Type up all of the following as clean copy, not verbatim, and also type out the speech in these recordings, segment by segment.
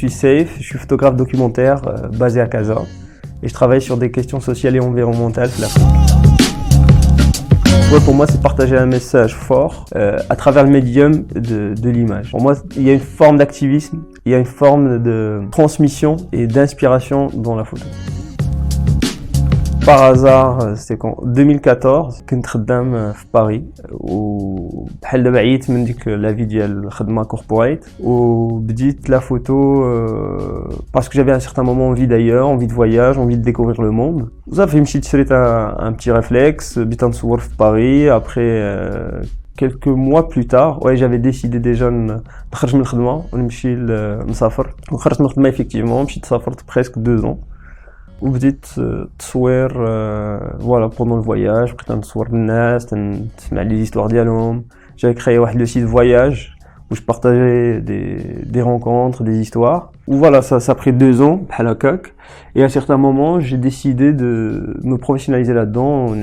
suis Safe, je suis photographe documentaire basé à Casa et je travaille sur des questions sociales et environnementales. Ouais, pour moi, c'est partager un message fort à travers le médium de l'image. Pour moi, il y a une forme d'activisme, il y a une forme de transmission et d'inspiration dans la photo. Par hasard, c'était en 2014 كنت خدام في باريس وبحال دابا عييت من ديك لا في ديال الخدمه كوربوريت وبديت la photo parce que j'avais à un certain moment envie d'ailleurs, envie de voyage, envie de découvrir le monde. صافي مشيت شريت un petit réflexe, بديت نصور في باريس. Après quelques mois plus tard, ouais, j'avais décidé déjà نخرج من الخدمه ونمشي نسافر. وخرجت من الخدمه effectivement, مشيت سافرت presque 2 ans. وبديت تصوير voilà pendant le voyage بقيت نصور الناس نسمع لي l'histoire ديالهم. J'avais créé واحد le site voyage où je partageais des rencontres, des histoires. Ou voilà, ça a pris 2 ans بحال هكاك. Et à un certain moment, j'ai décidé de me professionnaliser là-dedans,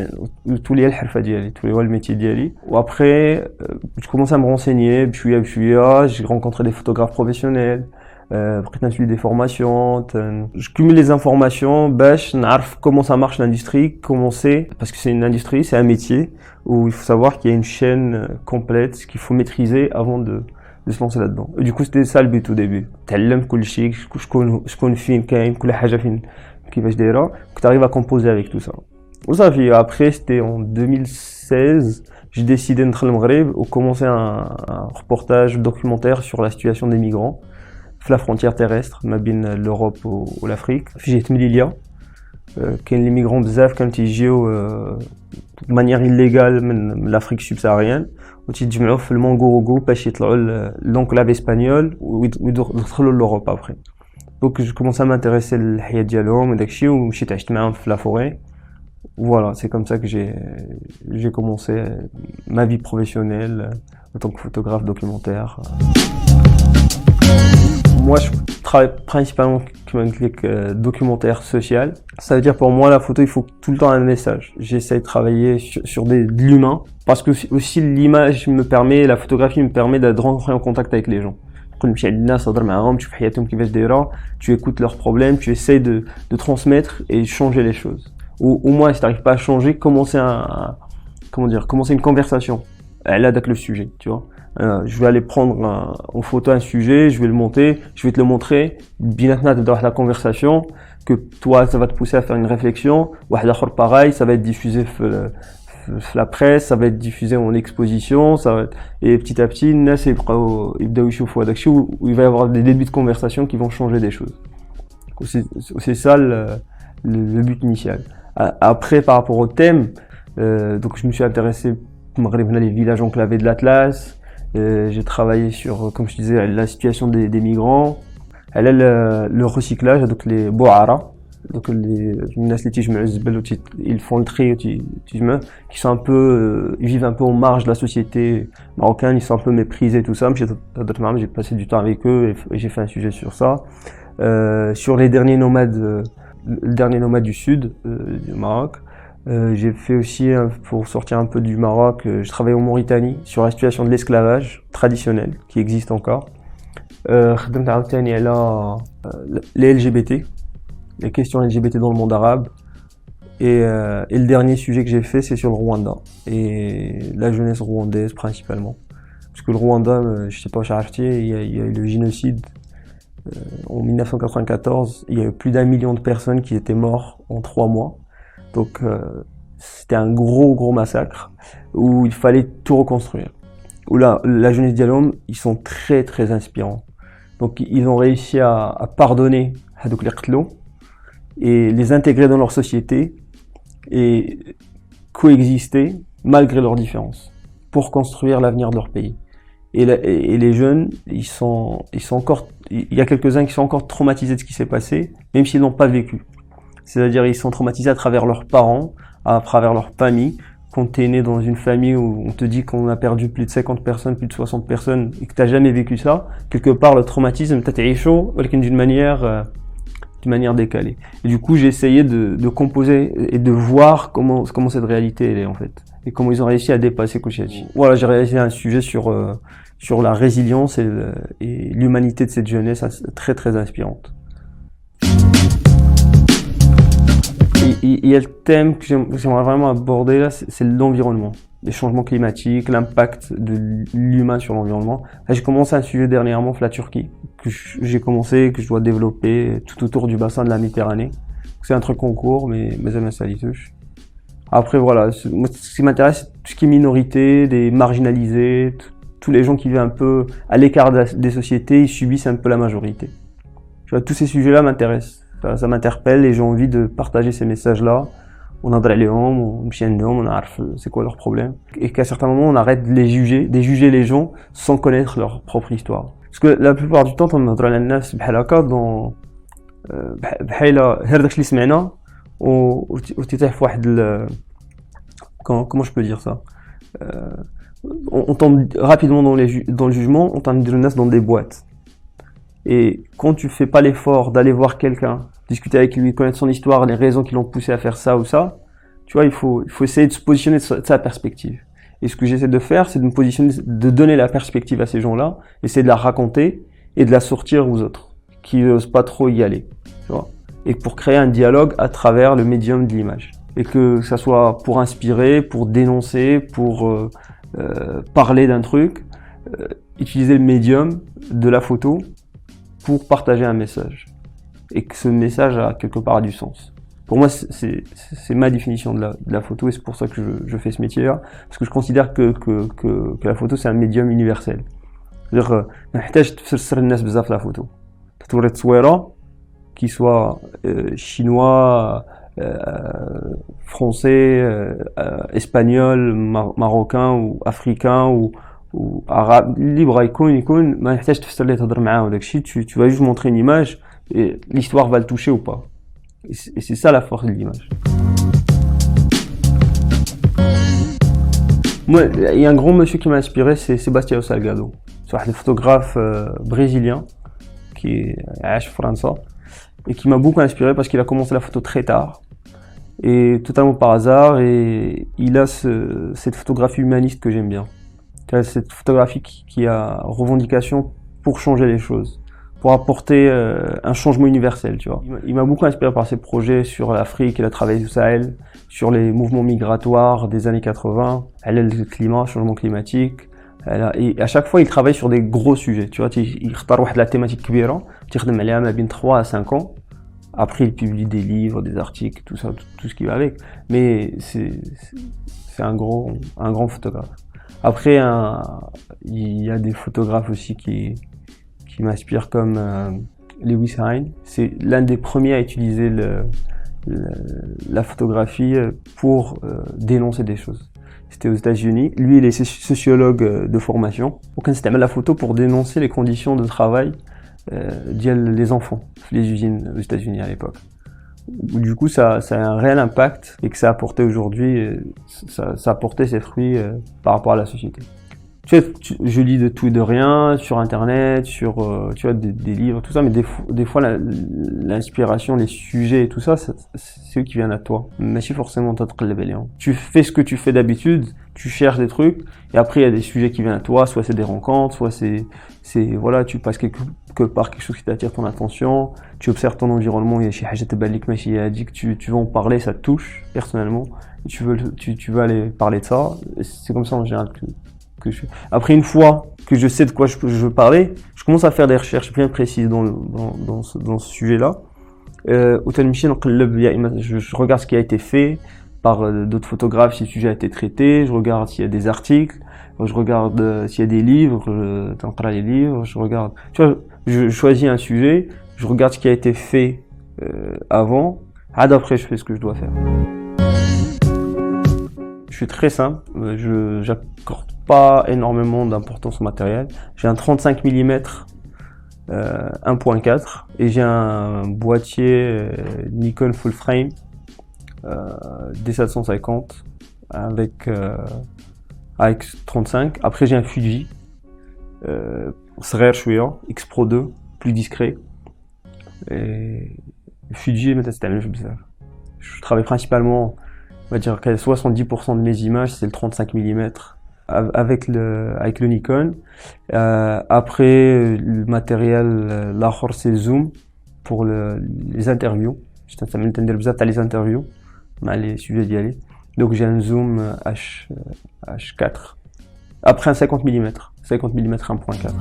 tous les الحرفة ديالي, tous les le métier ديالي. Ou après, je commençais à me renseigner, بشوية j'ai rencontré des photographes professionnels. بقيت نسوي des formations. Je cumule les informations باش نعرف comment ça marche l'industrie, comment c'est, parce que c'est une industrie, c'est un métier où il faut savoir qu'il y a une chaîne complète qu'il faut maîtriser avant de se lancer là-dedans. Et du coup c'était ça le but au début. تعلمت كل شيء, شكون فين كاين, كل حاجة فين كيفاش دايرة, que tu arrives à composer avec tout ça. وصافي après c'était en 2016, j'ai décidé de ندخل المغرب ou commencer un reportage documentaire sur la situation des migrants في la frontière terrestre ما بين l'Europe و l'Afrique. في جهة مليليا كاين لي ميغرون بزاف كانوا تيجيو de manière illégale من l'Afrique subsaharienne وتيتجمعوا في المونغوروغو باش يطلعوا l'enclave espagnole ويدخلوا l'Europe après. Donc je commençais à m'intéresser للحياة ديالهم وداكشي ومشيت عشت معاهم في la forêt. Voilà, c'est comme ça que j'ai commencé ma vie professionnelle en tant que photographe documentaire. Moi, je travaille principalement comme un documentaire social. Ça veut dire pour moi, la photo, il faut tout le temps un message. J'essaie de travailler sur de l'humain parce que aussi l'image me permet, la photographie me permet de rentrer en contact avec les gens. Tu écoutes leurs problèmes, tu essaies de transmettre et changer les choses. Ou au moins, si tu n'arrives pas à changer, commencer une conversation. Elle a avec le sujet, tu vois. Je vais aller prendre en photo un sujet, je vais le monter, je vais te le montrer, bien dans la conversation, que toi ça va te pousser à faire une réflexion, ou pareil, ça va être diffusé la presse, ça va être diffusé en exposition, ça va être... et petit à petit, il va y avoir des débuts de conversation qui vont changer des choses. C'est ça le but initial. Après, par rapport au thème, donc je me suis intéressé les villages enclavés de l'Atlas. J'ai travaillé sur, comme je disais, la situation des migrants. Elle a le recyclage, donc les bohara, donc ils font le tri, qui sont un peu, ils vivent un peu en marge de la société marocaine, ils sont un peu méprisés, tout ça. J'ai passé du temps avec eux et j'ai fait un sujet sur ça. Sur les derniers nomades, le dernier nomade du sud du Maroc. J'ai fait aussi, pour sortir un peu du Maroc, je travaille en Mauritanie sur la situation de l'esclavage traditionnel qui existe encore. Les LGBT, les questions LGBT dans le monde arabe. Et le dernier sujet que j'ai fait, c'est sur le Rwanda et la jeunesse rwandaise principalement. Parce que le Rwanda, je sais pas, il y a eu le génocide en 1994. Il y a eu plus d'1 million de personnes qui étaient mortes en 3 mois. Donc c'était un gros massacre où il fallait tout reconstruire. Où là, la jeunesse d'Yalom, ils sont très inspirants. Donc ils ont réussi à pardonner hadouk les qtlo et les intégrer dans leur société et coexister malgré leurs différences pour construire l'avenir de leur pays. Et les jeunes, ils sont encore, il y a quelques-uns qui sont encore traumatisés de ce qui s'est passé, même s'ils n'ont pas vécu. C'est-à-dire ils sont traumatisés à travers leurs parents, à travers leur famille. Quand t'es né dans une famille où on te dit qu'on a perdu plus de 50 personnes, plus de 60 personnes, et que t'as jamais vécu ça, quelque part le traumatisme t'as chaud, d'une manière décalée. Et du coup j'ai essayé de composer et de voir comment cette réalité elle est en fait, et comment ils ont réussi à dépasser Kouchiachi. Voilà, j'ai réalisé un sujet sur la résilience et l'humanité de cette jeunesse très très inspirante. Il y a le thème que j'aimerais vraiment aborder là, c'est l'environnement, les changements climatiques, l'impact de l'humain sur l'environnement. J'ai commencé un sujet dernièrement, la Turquie, que j'ai commencé, que je dois développer tout autour du bassin de la Méditerranée. C'est un truc en cours, mais ça y touche. Après voilà, moi, ce qui m'intéresse, c'est tout ce qui est minorité, des marginalisés, tous les gens qui vivent un peu à l'écart des sociétés, ils subissent un peu la majorité. Tu vois, tous ces sujets-là m'intéressent. Ça m'interpelle et j'ai envie de partager ces messages-là. On a on a c'est quoi leur problème. Et qu'à certains moments, on arrête de juger les gens sans connaître leur propre histoire. Parce que la plupart du temps, on a les gens بحال هكا dans بحال غير داكشي اللي سمعنا وتيتيح في واحد comment je peux dire ça, on tombe rapidement dans le jugement, on tombe dans des boîtes. Et quand tu fais pas l'effort d'aller voir quelqu'un, discuter avec lui, connaître son histoire, les raisons qui l'ont poussé à faire ça ou ça, tu vois, il faut essayer de se positionner de sa perspective. Et ce que j'essaie de faire, c'est de me positionner, de donner la perspective à ces gens-là, essayer de la raconter et de la sortir aux autres, qui n'osent pas trop y aller, tu vois. Et pour créer un dialogue à travers le médium de l'image. Et que ça soit pour inspirer, pour dénoncer, pour parler d'un truc, utiliser le médium de la photo pour partager un message. Et que ce message a quelque part du sens. Pour moi, c'est ma définition de la photo et c'est pour ça que je fais ce métier-là. Parce que je considère que la photo, c'est un médium universel. C'est-à-dire, ما نحتاج تفسر الناس بزاف la photo. توري تصويرة qui soit chinois, français, espagnol, marocain ou africain ou arabe, libre يكون ما نحتاج تفسر ليه تهضر معاه وداك الشيء, tu vas juste montrer une image et l'histoire va le toucher ou pas. Et c'est ça la force de l'image. Moi, il y a un grand monsieur qui m'a inspiré, c'est Sebastião Salgado. C'est un photographe brésilien qui est à France et qui m'a beaucoup inspiré parce qu'il a commencé la photo très tard et totalement par hasard, et il a cette photographie humaniste que j'aime bien. Cette photographie qui a revendication pour changer les choses, pour apporter un changement universel, tu vois. Il m'a beaucoup inspiré par ses projets sur l'Afrique, il a travaillé au Sahel, sur les mouvements migratoires des années 80, le climat, changement climatique. Et à chaque fois, il travaille sur des gros sujets, tu vois. Il اختار la thématique كبيرة, تخدم عليها ما بين 3 à 5 ans. Après, il publie des livres, des articles, tout ça, tout ce qui va avec. Mais c'est un grand photographe. Après, il y a des photographes aussi qui m'inspirent comme Lewis Hine. C'est l'un des premiers à utiliser la photographie pour dénoncer des choses. C'était aux États-Unis. Lui, il est sociologue de formation. Donc, il s'était la photo pour dénoncer les conditions de travail des enfants, les usines aux États-Unis à l'époque. Du coup, ça a un réel impact et que ça a apporté aujourd'hui, ça a porté ses fruits par rapport à la société. Tu sais, je lis de tout et de rien sur internet, sur tu vois, des livres, tout ça, mais des fois l'inspiration, les sujets et tout ça, c'est eux qui viennent à toi. Mais si forcément tu fais ce que tu fais d'habitude, tu cherches des trucs, et après il y a des sujets qui viennent à toi, soit c'est des rencontres, soit c'est voilà, tu passes quelque part quelque chose qui t'attire ton attention, tu observes ton environnement, il y a شي حاجة تبان لك ماشي هاديك, tu veux en parler, ça te touche personnellement, tu veux aller parler de ça, c'est comme ça en général que je fais. Après, une fois que je sais de quoi je veux parler, je commence à faire des recherches bien précises dans ce sujet-là. Je regarde ce qui a été fait par d'autres photographes si le sujet a été traité, je regarde s'il y a des articles, je regarde s'il y a des livres, les livres, je regarde, tu vois, je choisis un sujet, je regarde ce qui a été fait avant, après je fais ce que je dois faire. Je suis très simple, j'accorde pas énormément d'importance au matériel. J'ai un 35 mm 1.4 et j'ai un boîtier Nikon full frame D750 avec AX35. Après j'ai un Fuji صغير شوية X Pro 2, plus discret. Et Fuji, je travaille principalement, on va dire que 70% de mes images c'est le 35 mm avec le Nikon. Après, le matériel, l'autre c'est Zoom pour les interviews. Je t'entends entendre بزاف تاع les interviews مع les sujets ديالي. Donc j'ai un zoom H4. Après un 50 mm 1.4.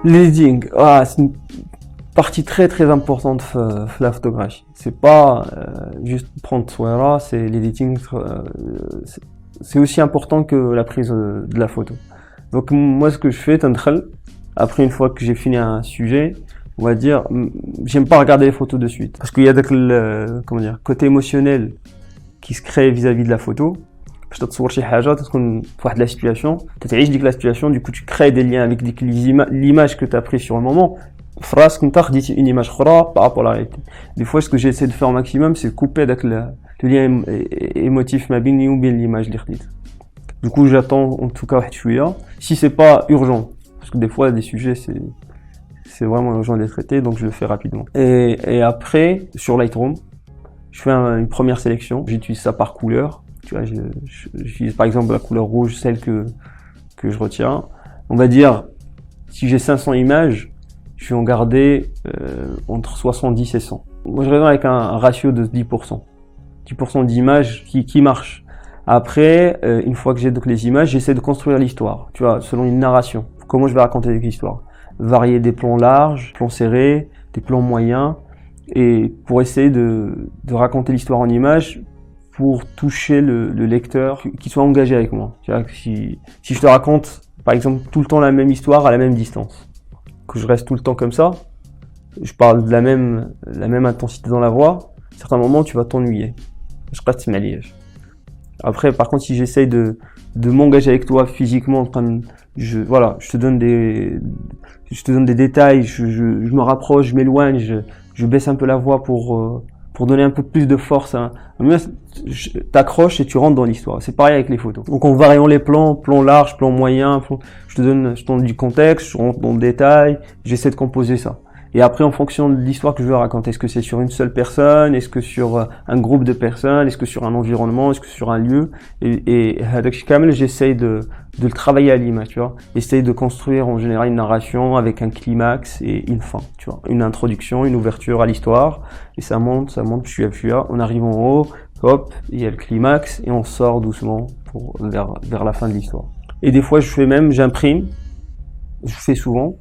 L'editing, c'est une partie très importante de la photographie. C'est pas juste prendre soin, c'est l'editing. C'est aussi important que la prise de la photo. Donc moi ce que je fais, après une fois que j'ai fini un sujet, on va dire, j'aime pas regarder les photos de suite parce qu'il y a le côté émotionnel qui se crée vis-à-vis de la photo. باش تتصور شي حاجه تكون في واحد لا سيتوياسيون تتعيش ديك لا سيتوياسيون du coup tu crées des liens avec l'image que tu as pris sur le moment في راسك انت خديتي une image اخرى par rapport à la réalité. Des fois ce que j'essaie de faire au maximum c'est couper avec le lien émotif ما بيني وبين l'image اللي خديت. Du coup j'attends en tout cas واحد شويه si c'est pas urgent parce que des fois des sujets c'est vraiment urgent de les traiter donc je le fais rapidement. Et après sur Lightroom je fais une première sélection, j'utilise ça par couleur. Tu vois, j'utilise par exemple la couleur rouge, celle que je retiens. On va dire, si j'ai 500 images, je vais en garder entre 70 et 100. Moi, je raisonne avec un ratio de 10%. 10% d'images qui marchent. Après, une fois que j'ai donc les images, j'essaie de construire l'histoire. Tu vois, selon une narration. Comment je vais raconter l'histoire? Varier des plans larges, plans serrés, des plans moyens, et pour essayer de raconter l'histoire en images, pour toucher le lecteur, qui soit engagé avec moi. Tu vois, si je te raconte, par exemple, tout le temps la même histoire à la même distance, que je reste tout le temps comme ça, je parle de la même intensité dans la voix, à certains moments, tu vas t'ennuyer. Je reste malade. Après, par contre, si j'essaye de m'engager avec toi physiquement, je te donne des détails, je me rapproche, je m'éloigne, je baisse un peu la voix pour donner un peu plus de force. T'accroches et tu rentres dans l'histoire. C'est pareil avec les photos. Donc en variant les plans larges, plans moyens, je te donne du contexte, je rentre dans le détail, j'essaie de composer ça. Et après, en fonction de l'histoire que je veux raconter, est-ce que c'est sur une seule personne, est-ce que sur un groupe de personnes, est-ce que sur un environnement, est-ce que sur un lieu, et j'essaye de le travailler à l'image, tu vois. Essaye de construire en général une narration avec un climax et une fin, tu vois. Une introduction, une ouverture à l'histoire, et ça monte, on arrive en haut, hop, il y a le climax, et on sort doucement vers la fin de l'histoire. Et des fois, j'imprime, je fais souvent,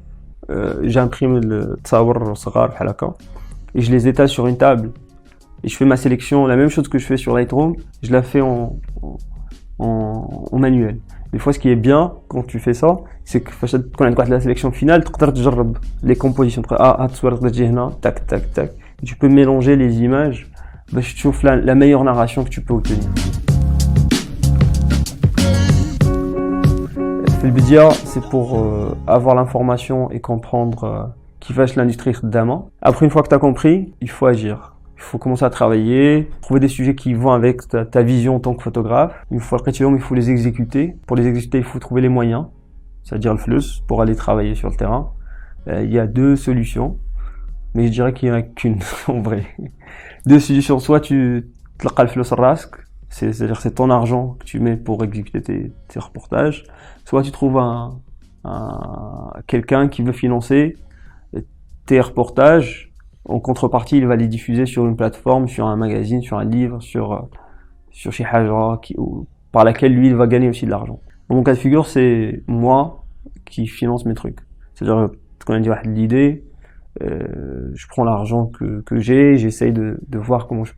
j'imprime le تصاور صغار بحال هكا et je les étale sur une table et je fais ma sélection, la même chose que je fais sur Lightroom, je la fais en manuel. Des fois ce qui est bien quand tu fais ça, c'est que quand on a la sélection finale, tu peux تجرب les compositions, tac tac tac, tu peux mélanger les images باش تشوف la meilleure narration que tu peux obtenir. Le BDA, c'est pour avoir l'information et comprendre qui fâche l'industrie d'amant. Après, une fois que tu as compris, il faut agir. Il faut commencer à travailler, trouver des sujets qui vont avec ta vision en tant que photographe. Une fois que il faut les exécuter. Pour les exécuter, il faut trouver les moyens, c'est-à-dire le flux, pour aller travailler sur le terrain. Il y a deux solutions, mais je dirais qu'il n'y en a qu'une en vrai. Deux solutions, soit tu تلقى الفلوس راسك, c'est-à-dire c'est ton argent que tu mets pour exécuter tes reportages, soit tu trouves quelqu'un qui veut financer tes reportages, en contrepartie il va les diffuser sur une plateforme, sur un magazine, sur un livre, sur chez Haja, par laquelle lui il va gagner aussi de l'argent. Dans mon cas de figure, c'est moi qui finance mes trucs, c'est-à-dire qu'on a dit l'idée, je prends l'argent que j'ai, j'essaye de voir comment je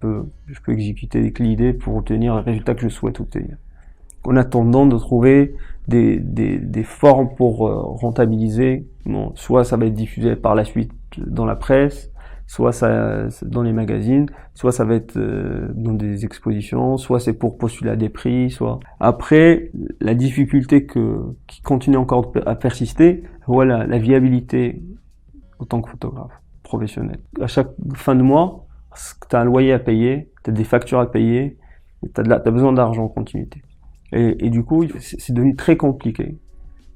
peux exécuter l'idée pour obtenir le résultat que je souhaite obtenir. En attendant de trouver des formes pour rentabiliser. Bon, soit ça va être diffusé par la suite dans la presse, soit ça dans les magazines, soit ça va être dans des expositions, soit c'est pour postuler à des prix, soit. Après, la difficulté qui continue encore à persister, voilà, la viabilité en tant que photographe professionnel. À chaque fin de mois, tu as un loyer à payer, tu as des factures à payer, tu as besoin d'argent en continuité. Et du coup, c'est devenu très compliqué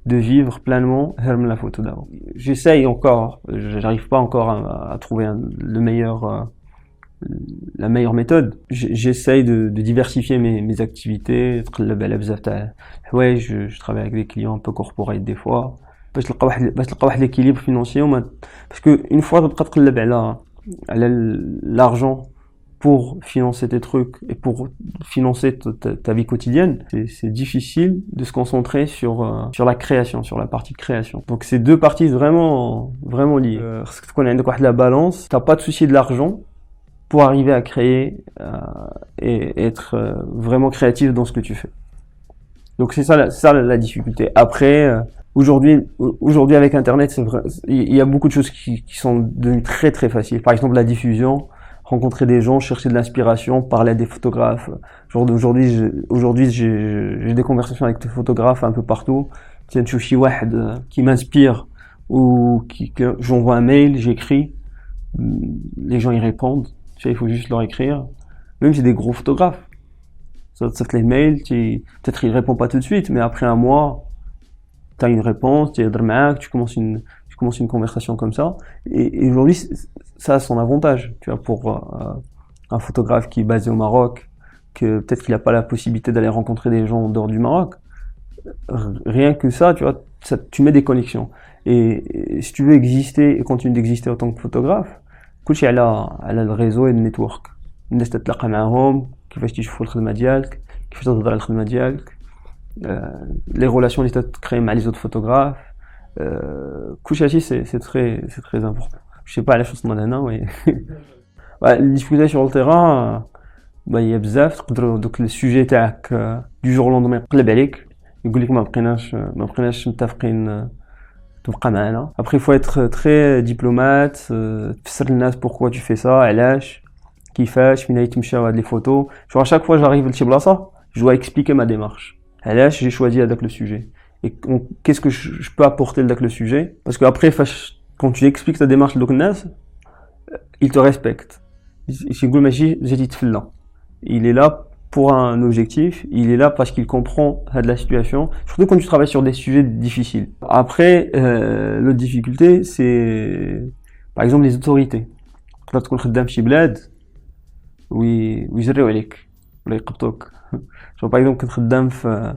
de vivre pleinement la photo d'avant. J'essaye encore, j'arrive pas encore à trouver le la meilleure méthode. J'essaye de diversifier mes activités. Je travaille avec des clients un peu corporate des fois. باش تلقى واحد l'équilibre financier parce que une fois تبقى تقلب على l'argent pour financer tes trucs et pour financer ta vie quotidienne, c'est difficile de se concentrer sur la création, sur la partie création. Donc c'est deux parties vraiment liées. Parce que quand on a la balance, t'as pas de souci de l'argent pour arriver à créer et être vraiment créatif dans ce que tu fais. Donc c'est ça la difficulté. Après, aujourd'hui avec Internet, c'est vrai, il y a beaucoup de choses qui sont devenues très très faciles. Par exemple, la diffusion, rencontrer des gens, chercher de l'inspiration, parler à des photographes. Aujourd'hui, j'ai des conversations avec des photographes un peu partout. Tiens, tu suis واحد qui m'inspire ou que j'envoie un mail, j'écris, les gens y répondent. Tu sais, il faut juste leur écrire. Même si c'est des gros photographes. Ça te les mails, peut-être ils répondent pas tout de suite, mais après un mois, t'as une réponse, tu commences une conversation comme ça. Et aujourd'hui, ça a son avantage. Tu vois, pour un photographe qui est basé au Maroc, que peut-être qu'il n'a pas la possibilité d'aller rencontrer des gens en dehors du Maroc. Rien que ça, tu vois, tu mets des connexions. Et si tu veux exister et continuer d'exister en tant que photographe, كل شيء على الريزو et le network. الناس تتلاقى معاهم، كيفاش تشوفوا الخدمة ديالك، كيفاش تهضر على الخدمة ديالك. Les relations اللي تتكري مع les autres photographes. كل شيء c'est très important. Je sais pas علاش وصلنا لهنا mais les difficultés sur le terrain, il y a بزاف. تقدروا دوك السوجي تاعك du jour au lendemain يقلب عليك، يقول لك ما بقيناش متفقين تبقى معنا. Après il faut être très diplomate, تفسر للناس pourquoi tu fais ça، علاش، كيفاش، فين يتمشاو هاد les photos. Genre à chaque fois j'arrive لشي بلاصه je dois expliquer ma démarche. علاش j'ai choisi هذاك le sujet et qu'est-ce que je peux apporter لذاك le sujet, parce que après quand tu expliques ta démarche لدوك الناس ils te respectent. يقول ماشي جيتي تفلا، il est là pour un objectif, il est là parce qu'il comprend la situation, surtout quand tu travailles sur des sujets difficiles. Après, l'autre difficulté, c'est par exemple les autorités. Quand tu خدام في شي بلاد ويجريو عليك ولا يقبطوك. Genre par exemple كنت خدام في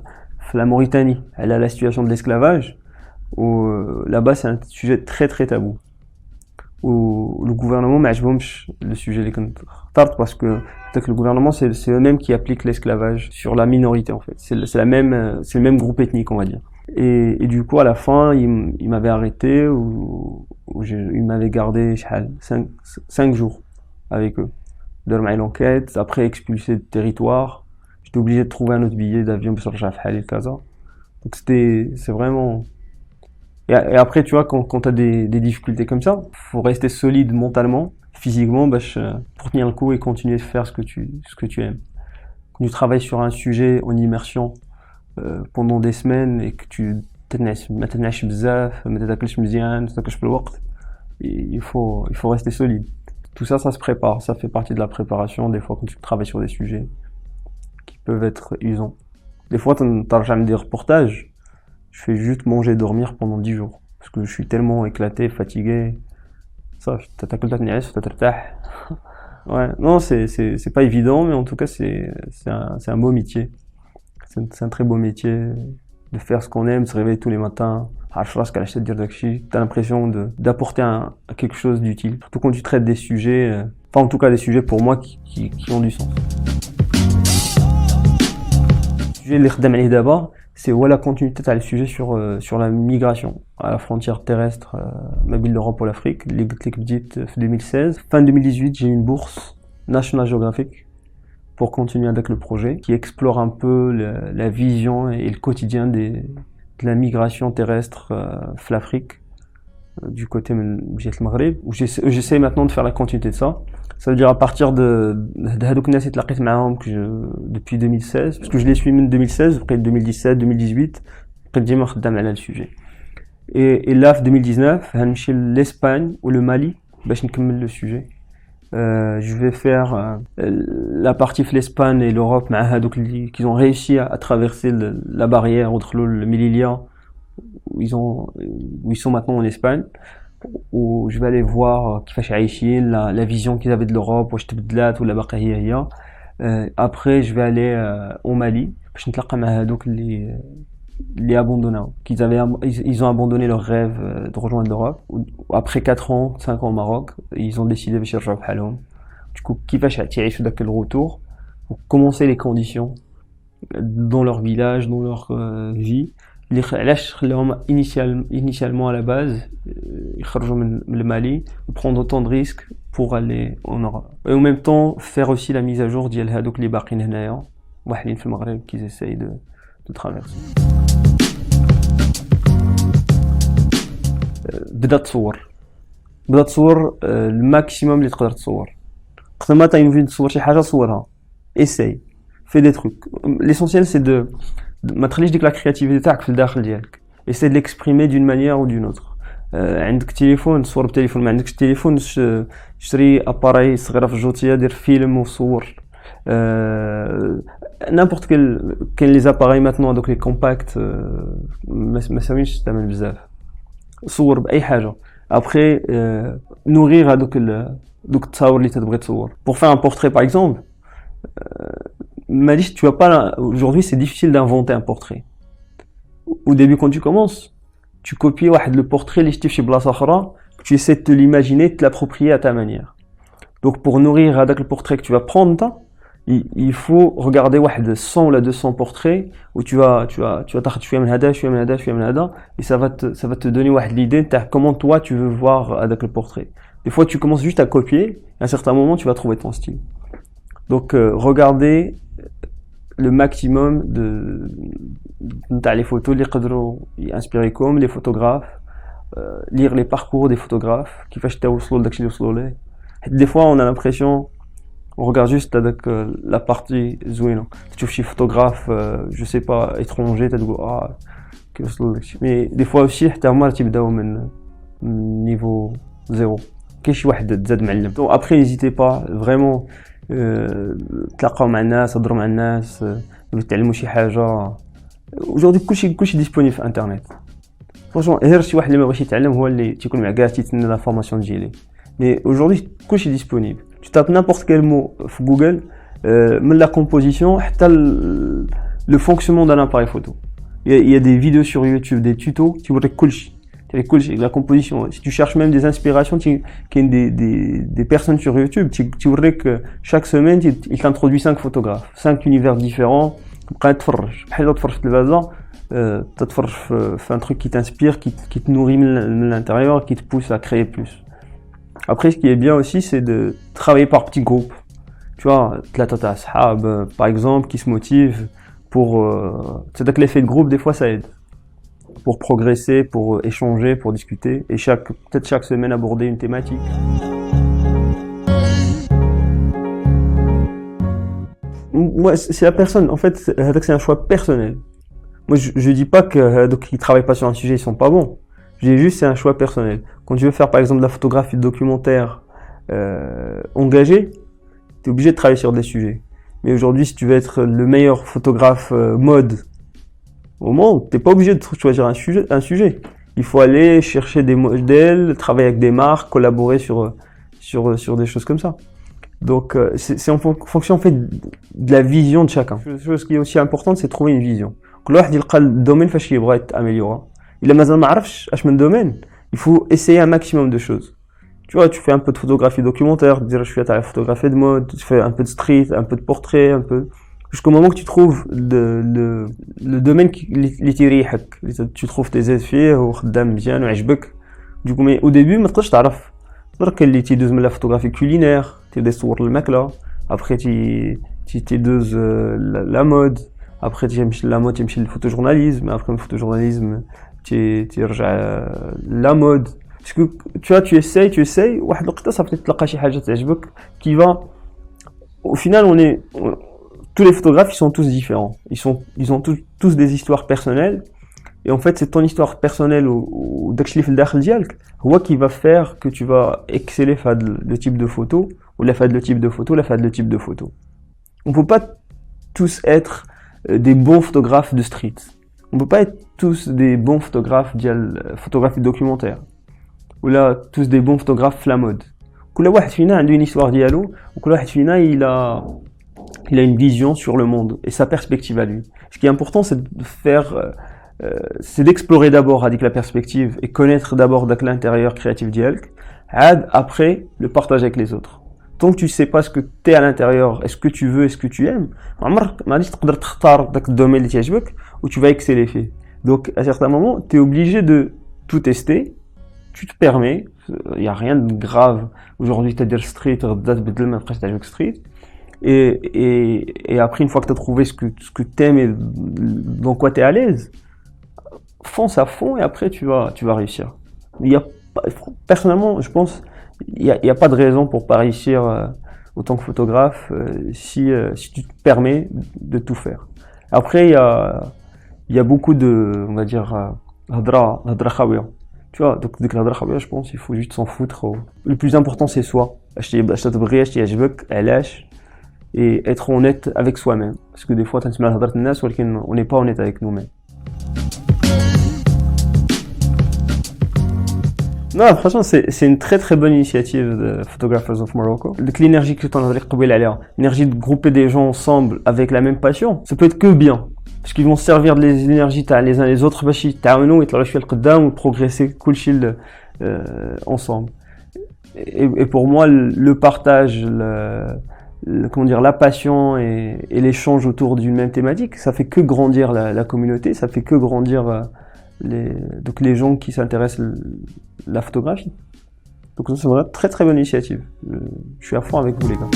la Mauritanie, elle a la situation de l'esclavage, où là-bas c'est un sujet très très tabou. Où le gouvernement m'a le sujet les contacts parce que le gouvernement c'est eux-mêmes qui appliquent l'esclavage sur la minorité en fait. C'est le même groupe ethnique, on va dire. Et du coup à la fin il m'avait arrêté ou il m'avait gardé 5 jours avec eux. De l'enquête, après expulsé de territoire. J'étais obligé de trouver un autre billet d'avion pour sortir à Casa. Donc c'est vraiment. Et après, tu vois, quand t'as des difficultés comme ça, faut rester solide mentalement, physiquement, pour tenir le coup et continuer de faire ce que tu aimes. Quand tu travailles sur un sujet en immersion pendant des semaines et que tu ما تنعش بزاف، ما تاكلش مزيان، ما تاكلش بالوقت، il faut rester solide. Tout ça, ça se prépare, ça fait partie de la préparation. Des fois, quand tu travailles sur des sujets qui peuvent être usants. Des fois, t'as jamais des reportages. Je fais juste manger et dormir pendant 10 jours. Parce que je suis tellement éclaté, fatigué. Ça, t'as que le temps. Ouais, non, c'est pas évident, mais en tout cas, c'est un beau métier. C'est un très beau métier de faire ce qu'on aime, se réveiller tous les matins. T'as l'impression d'apporter quelque chose d'utile. Surtout quand tu traites des sujets, enfin en tout cas des sujets pour moi qui ont du sens. Le sujet اللي خدام عليه دابا c'est la continuité تاع le sujet sur la migration à la frontière terrestre ما بين l'Europe et l'Afrique اللي قلت لك بديت في 2016. Fin 2018, j'ai eu une bourse National Geographic pour continuer avec le projet qui explore un peu la vision et le quotidien de la migration terrestre في l'Afrique du côté de Maghreb, où j'essaie maintenant de faire la continuité de ça. Ça veut dire à partir de هذوك الناس اللي تلاقيت معاهم depuis 2016, parce que je les suis من 2016, après 2017, 2018, بقيت ديما خدام على السوجي. Et là في 2019 هنمشي l'Espagne ou le Mali باش نكمل le sujet. Je vais faire la partie في l'Espagne et l'Europe مع هذوك qui ont réussi à traverser la barrière entre le Melilla où ils sont maintenant en Espagne. où je vais aller voir كيفاش عايشين, la vision qu'ils avaient de l'Europe, واش تبدلات ولا باقا هي. Après je vais aller au Mali باش نتلاقى مع هذوك اللي abandonnaient, ils ont abandonné leur rêve de rejoindre l'Europe. Après 4 ans, 5 ans au Maroc, ils ont décidé باش يرجعوا بحالهم. Du coup, كيفاش تعيشوا داك الرetour, pour commencer les conditions dans leur village, dans leur vie. علاش خلاهم initialement à la base يخرجوا من le Mali, prendre autant de risques pour aller en Europe. Et en même temps faire aussi la mise à jour ديال هذوك اللي باقيين هنايا واحدين في المغرب qui essayent de traverser. بدا تصور الماكسيموم اللي تقدر تصور. وقت ما تنوي تصور شي حاجه صورها, essaye, fais des trucs. L'essentiel c'est de ما تخليش ديك لا كرياتيفيتي تاعك في الداخل ديالك, essaie de l'exprimer d'une manière ou d'une autre. عندك تليفون تصور بتليفون, ما عندكش تليفون شري اباري صغيره في الجوتيه دير فيلم وصور. n'importe quel كاين لي زاباري ماتنون دوك لي كومباكت ما ساوينش الثمن بزاف, صور باي حاجه. ابري نورير هذوك دوك التصاور اللي تبغي تصور. pour faire un portrait par exemple, tu vas pas aujourd'hui c'est difficile d'inventer un portrait. Au début quand tu commences, tu copies le portrait اللي شتي في شي بلاصه اخرى, tu essaies de te l'imaginer, de te l'approprier à ta manière. Donc pour nourrir avec le portrait que tu vas prendre, il faut regarder 100 ou 200 portraits où tu vas تاخذ شويه من هذا شويه من هذا شويه من هذا, et ça va te donner l'idée de comment toi tu veux voir avec le portrait. Des fois tu commences juste à copier, et à un certain moment tu vas trouver ton style. Donc regardez le maximum les photos اللي يقدروا ينسبيريكم, les photographes, lire les parcours des photographes كيفاش توصلوا لداكشي اللي وصلوا ليه. Des fois on a l'impression on regarde juste avec la partie زوينه, تشوف شي photographe je sais pas étranger تقول كيوصلوا لداكشي, mais des fois aussi حتى هما تيبداو من niveau zéro, كاين شي واحد تزاد معلم. Donc après n'hésitez pas vraiment تلاقاو مع الناس, تهضروا مع الناس, تعلموا شي حاجه. aujourd'hui كلشي disponible في انترنت. franchement غير شي واحد اللي ما بغاش يتعلم هو اللي تيكون معكاع تيتسنى لا فورماسيون تجي ليه. mais aujourd'hui كلشي disponible, tu tapes n'importe quel mot في جوجل, من la composition حتى le fonctionnement d'un appareil photo. il y a des vidéos sur YouTube, des tutos تيوريك كلشي. La composition, si tu cherches même des inspirations, il y a des personnes sur YouTube, tu verrais que chaque semaine, il t'introduit 5 photographes, 5 univers différents. Tu fais un truc qui t'inspire, qui te nourrit de l'intérieur, qui te pousse à créer plus. Après, ce qui est bien aussi, c'est de travailler par petits groupes. Tu vois, par exemple, qui se motivent pour... c'est-à-dire que l'effet de groupe, des fois, ça aide. Pour progresser, pour échanger, pour discuter, et peut-être chaque semaine aborder une thématique. Moi, c'est la personne, en fait, c'est un choix personnel. Moi, je dis pas que donc ils travaillent pas sur un sujet, ils sont pas bons. Je dis juste c'est un choix personnel. Quand tu veux faire par exemple de la photographie documentaire engagée, tu es obligé de travailler sur des sujets. Mais aujourd'hui, si tu veux être le meilleur photographe mode au monde, t'es pas obligé de choisir un sujet. Il faut aller chercher des modèles, travailler avec des marques, collaborer sur des choses comme ça. Donc c'est en fonction en fait de la vision de chacun. Ce qui est aussi important, c'est de trouver une vision. كل واحد يلقى الدومين فاش يبغى يتاميليورا. إلا مازال ما عرفش اش من domaine, il faut essayer un maximum de choses. Tu vois, tu fais un peu de photographie documentaire, je fais la photographie de mode, tu fais un peu de street, un peu de portrait, un peu jusqu'au moment que tu trouves le domaine اللي تيريحك, tu trouves tes aides فيه وخدام مزيان وعجبك. Du coup, mais au début ما تقدرش تعرف. كاين اللي تيدوز من لا فوتوغرافي كولينير, تيبدا يصور الماكله, après تيدوز la mode, après تيمشي la mode, تيمشي للفوتوجورناليزم, après le photojournalisme تيرجع la mode. Parce que tu vois, tu essayes, واحد الوقت صافي تلقى شي حاجه تعجبك qui va. Au final, tous les photographes, ils sont tous différents. Ils ont tous des histoires personnelles. Et en fait, c'est ton histoire personnelle ou داكشي اللي في الداخل ديالك هو qui va faire que tu vas exceller في le type de photo, ou la fait le type de photo, la fait le type de photo. On peut pas tous être des bons photographes de street. On peut pas être tous des bons photographes de photographie documentaire. ou là tous des bons photographes la mode. كل واحد فينا عنده une histoire ديالو وكل واحد فينا il a une vision sur le monde et sa perspective à lui. Ce qui est important, c'est de faire, c'est d'explorer d'abord avec la perspective et connaître d'abord l'intérieur créatif d'Yelk. Après, le partage avec les autres. Tant que tu sais pas ce que t'es à l'intérieur, est-ce que tu veux, est-ce que tu aimes, تقدر تختار داك الدومين اللي تعجبك où tu vas exceller فيه. Donc, à certains moments, tu es obligé de tout tester. Tu te permets, il y a rien de grave. Aujourd'hui, tu as dire street, après tu street. Et après, une fois que tu as trouvé ce que t'aimes et dans quoi tu es à l'aise, fonce à fond et après tu vas réussir. Il y a pas, personnellement, je pense, il y a pas de raison pour pas réussir autant que photographe si tu te permets de tout faire. Après, il y a beaucoup de, on va dire, hadra khawiya. Tu vois, donc dès que l'hadra khawiya, je pense, il faut juste s'en foutre. Le plus important, c'est soi. Acheter تبغي acheter يعجبك علاش et être honnête avec soi-même. Parce que des fois, on n'est pas honnête avec nous-mêmes. Non, franchement, c'est une très très bonne initiative de Photographers of Morocco. L'énergie que tu en as, l'énergie de grouper des gens ensemble avec la même passion, ça peut être que bien. Parce qu'ils vont servir de les énergies les uns les autres, et progresser ensemble. Et pour moi, le partage, comment dire, la passion et l'échange autour d'une même thématique, ça fait que grandir la communauté, ça fait que grandir donc les gens qui s'intéressent à la photographie. Donc c'est vraiment très très bonne initiative. Je suis à fond avec vous les gars.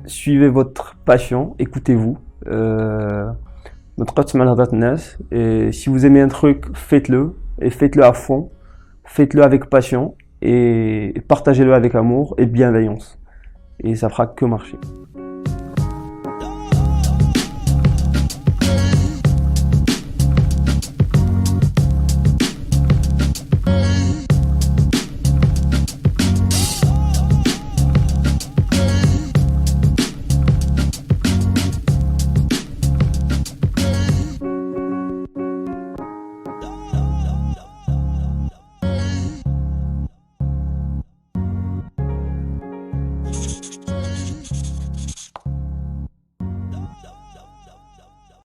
Suivez votre passion, écoutez-vous. Et si vous aimez un truc, faites-le et faites-le à fond, faites-le avec passion et partagez-le avec amour et bienveillance. Et ça fera que marcher.